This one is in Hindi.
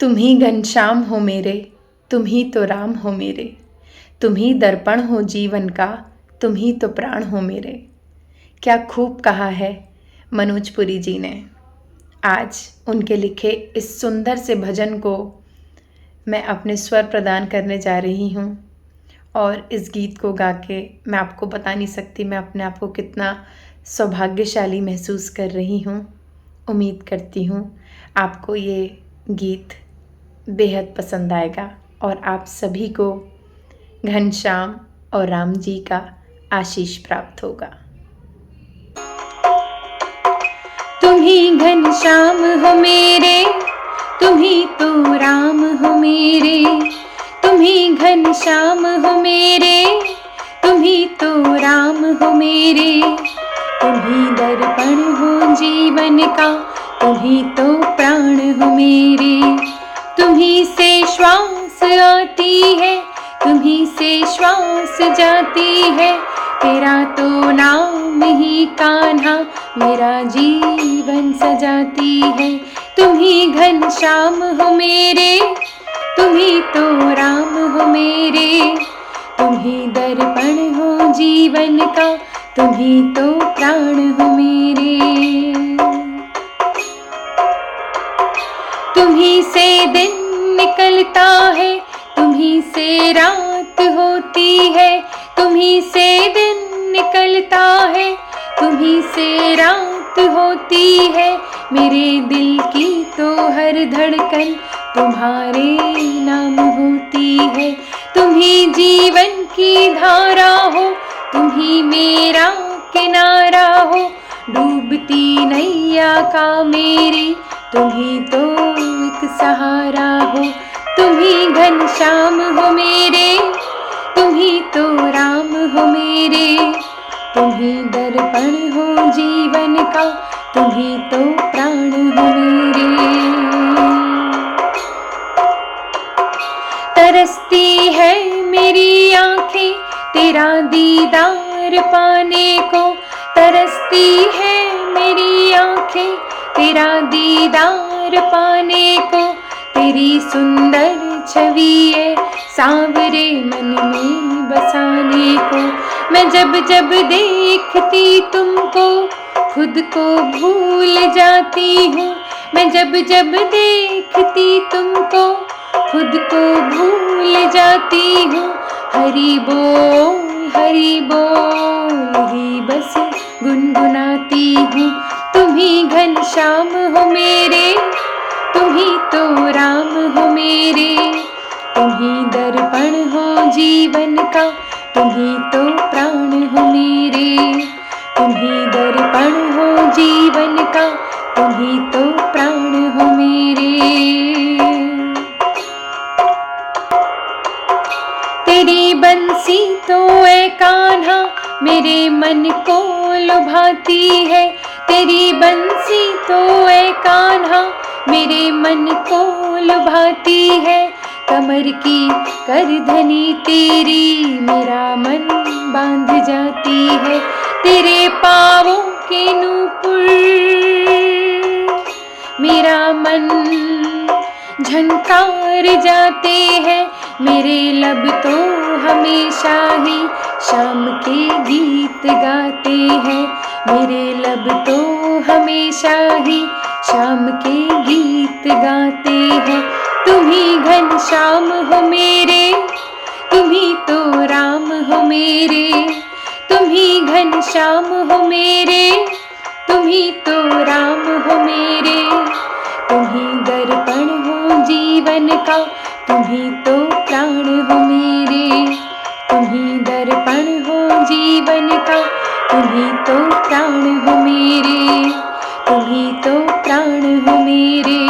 तुम ही घनश्याम हो मेरे, तुम ही तो राम हो मेरे, तुम ही दर्पण हो जीवन का, तुम ही तो प्राण हो मेरे। क्या खूब कहा है मनोज पुरी जी ने। आज उनके लिखे इस सुंदर से भजन को मैं अपने स्वर प्रदान करने जा रही हूँ और इस गीत को गा के मैं आपको बता नहीं सकती मैं अपने आप को कितना सौभाग्यशाली महसूस कर रही हूँ। उम्मीद करती हूँ आपको ये गीत बेहद पसंद आएगा और आप सभी को घनश्याम और राम जी का आशीष प्राप्त होगा। तुम ही घनश्याम हो मेरे, तुम ही तो राम हो मेरे, तुम ही घनश्याम हो मेरे, तुम ही तो राम हो मेरे। तुम ही दर्पण हो जीवन का, तुम ही तो प्राण हो मेरे। तुम ही से श्वास आती है, तुम ही से श्वास जाती है। तेरा तो नाम ही कान्हा मेरा जीवन सजाती है। तुम ही घनश्याम हो मेरे, तुम ही तो राम हो मेरे। तुम ही दर्पण हो जीवन का, तुम ही तो प्राण हो मेरे। तुम ही से दिन निकलता है, तुम ही से रात होती है। तुम ही से दिन निकलता है, तुम ही से रात होती है। मेरे दिल की तो हर धड़कन तुम्हारे नाम होती है। तुम ही जीवन की धारा हो, तुम ही मेरा किनारा हो। डूबती नैया का मेरी, तुम ही तो एक सहारा हो। तुम ही घनश्याम हो मेरे, तुम ही तो राम हो मेरे। तुम ही दर्पण हो जीवन का, तुम ही तो प्राण हो मेरे। तरसती है मेरी आँखें तेरा दीदार पाने को। तरसती है मेरी आँखें तेरा दीदार पाने को। तेरी सुंदर छवि है सांवरे मन में बसाने को। मैं जब जब देखती तुमको खुद को भूल जाती हूँ। मैं जब जब देखती तुमको खुद को भूल जाती हूँ। हरि बोल ही बस गुनगुनाती हूँ। तुम ही घनश्याम हो मेरे, तुम ही तो राम हो मेरे। तुम ही दर्पण हो जीवन का, तुम ही तो प्राण हो मेरे। तुम ही दर्पण हो जीवन का, तुम ही तो प्राण हो मेरे। तेरी बंसी तो ऐ कान्हा मेरे मन को लुभाती है। तेरी बंसी तो ऐ कान्हा मेरे मन को लुभाती है। कमर की करधनी तेरी मेरा मन बांध जाती है। तेरे पाँवों के नूपुर मेरा मन झंकार जाते हैं। मेरे लब तो हमेशा ही शाम के गीत गाते हैं। मेरे लब तो हमेशा ही शाम के गीत गाते हैं। तुम ही घनश्याम हो मेरे, तुम ही तो राम हो मेरे। तुम ही घनश्याम हो मेरे, तुम ही तो राम हो मेरे। तुम ही दर्पण हो जीवन का, तुम ही तो प्राण हो मेरे। तुम ही दर्पण हो जीवन का, तुम ही तो प्राण हो मेरे। तुम ही तो प्राण हो मेरे।